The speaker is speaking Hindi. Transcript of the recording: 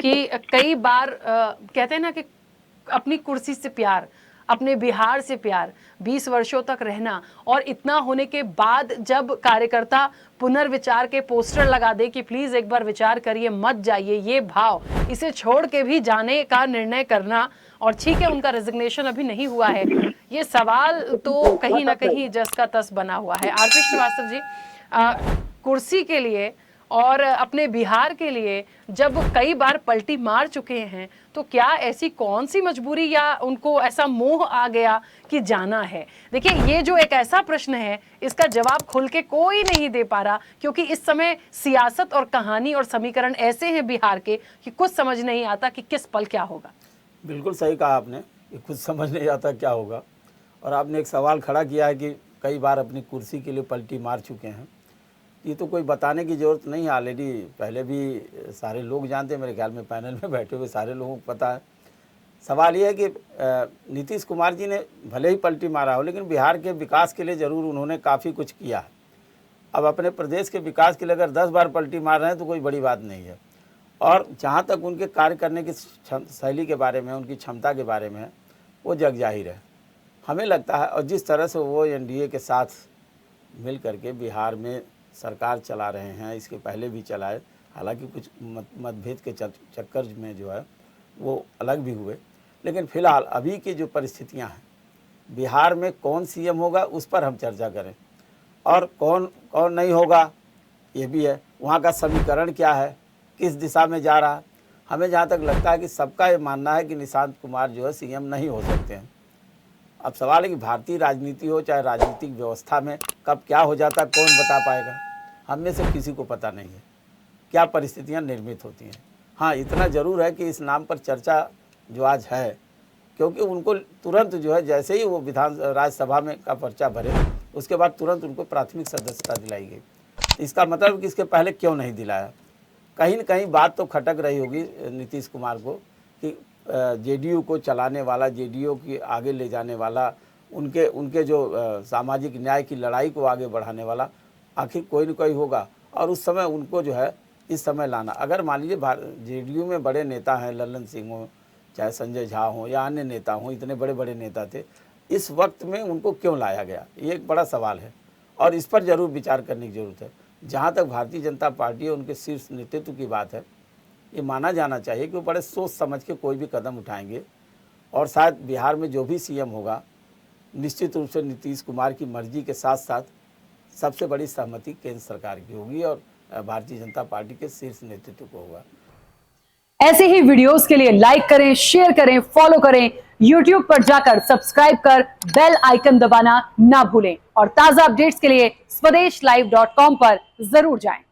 कि कई बार कहते हैं ना कि अपनी कुर्सी से प्यार, अपने बिहार से प्यार, 20 वर्षों तक रहना, और इतना होने के बाद जब कार्यकर्ता पुनर्विचार के पोस्टर लगा दे कि प्लीज एक बार विचार करिए, मत जाइए, ये भाव, इसे छोड़ के भी जाने का निर्णय करना, और ठीक है उनका रेजिग्नेशन अभी नहीं हुआ है, ये सवाल तो कहीं ना कहीं जस का तस बना हुआ है। आरपी श्रीवास्तव जी, कुर्सी के लिए और अपने बिहार के लिए जब कई बार पलटी मार चुके हैं, तो क्या ऐसी कौन सी मजबूरी या उनको ऐसा मोह आ गया कि जाना है? देखिए, ये जो एक ऐसा प्रश्न है, इसका जवाब खुल के कोई नहीं दे पा रहा, क्योंकि इस समय सियासत और कहानी और समीकरण ऐसे हैं बिहार के कि कुछ समझ नहीं आता कि किस पल क्या होगा। बिल्कुल सही कहा आपने कि कुछ समझ नहीं आता क्या होगा। और आपने एक सवाल खड़ा किया है कि कई बार अपनी कुर्सी के लिए पलटी मार चुके हैं। ये तो कोई बताने की ज़रूरत नहीं है, ऑलरेडी पहले भी सारे लोग जानते हैं, मेरे ख्याल में पैनल में बैठे हुए सारे लोगों को पता है। सवाल ये है कि नीतीश कुमार जी ने भले ही पलटी मारा हो, लेकिन बिहार के विकास के लिए ज़रूर उन्होंने काफ़ी कुछ किया है। अब अपने प्रदेश के विकास के लिए अगर 10 बार पलटी मार रहे हैं तो कोई बड़ी बात नहीं है। और जहाँ तक उनके कार्य करने की शैली के बारे में, उनकी क्षमता के बारे में, वो जग जाहिर है। हमें लगता है, और जिस तरह से वो एनडीए के साथ मिल करके बिहार में सरकार चला रहे हैं, इसके पहले भी चलाए, हालांकि कुछ मतभेद के चक्कर में जो है वो अलग भी हुए, लेकिन फिलहाल अभी की जो परिस्थितियां हैं, बिहार में कौन सीएम होगा उस पर हम चर्चा करें, और कौन कौन नहीं होगा ये भी है। वहाँ का समीकरण क्या है, किस दिशा में जा रहा है। हमें जहाँ तक लगता है कि सबका ये मानना है कि निशांत कुमार जो है सीएम नहीं हो सकते हैं। अब सवाल है कि भारतीय राजनीति हो चाहे राजनीतिक व्यवस्था में कब क्या हो जाता है, कौन बता पाएगा? हम में से किसी को पता नहीं है क्या परिस्थितियां निर्मित होती हैं। हाँ, इतना ज़रूर है कि इस नाम पर चर्चा जो आज है, क्योंकि उनको तुरंत जो है, जैसे ही वो राज्यसभा में का पर्चा भरे, उसके बाद तुरंत उनको प्राथमिक सदस्यता दिलाई गई। इसका मतलब कि इसके पहले क्यों नहीं दिलाया? कहीं न कहीं बात तो खटक रही होगी नीतीश कुमार को कि जेडीयू को चलाने वाला, जेडीयू की आगे ले जाने वाला, उनके जो सामाजिक न्याय की लड़ाई को आगे बढ़ाने वाला आखिर कोई न कोई होगा। और उस समय उनको जो है इस समय लाना, अगर मान लीजिए जेडीयू में बड़े नेता हैं, लल्लन सिंह हो, चाहे संजय झा हो या अन्य नेता हों, इतने बड़े बड़े नेता थे, इस वक्त में उनको क्यों लाया गया, ये एक बड़ा सवाल है और इस पर ज़रूर विचार करने की ज़रूरत है। जहाँ तक भारतीय जनता पार्टी और उनके शीर्ष नेतृत्व की बात है, ये माना जाना चाहिए कि वो बड़े सोच समझ के कोई भी कदम उठाएंगे, और शायद बिहार में जो भी सीएम होगा, निश्चित रूप से नीतीश कुमार की मर्जी के साथ साथ सबसे बड़ी सहमति केंद्र सरकार की होगी और भारतीय जनता पार्टी के शीर्ष नेतृत्व को होगा। ऐसे ही वीडियोस के लिए लाइक करें, शेयर करें, फॉलो करें, YouTube पर जाकर सब्सक्राइब कर बेल आइकन दबाना ना भूलें, और ताजा अपडेट्स के लिए स्वदेशलाइव.com पर जरूर जाएं।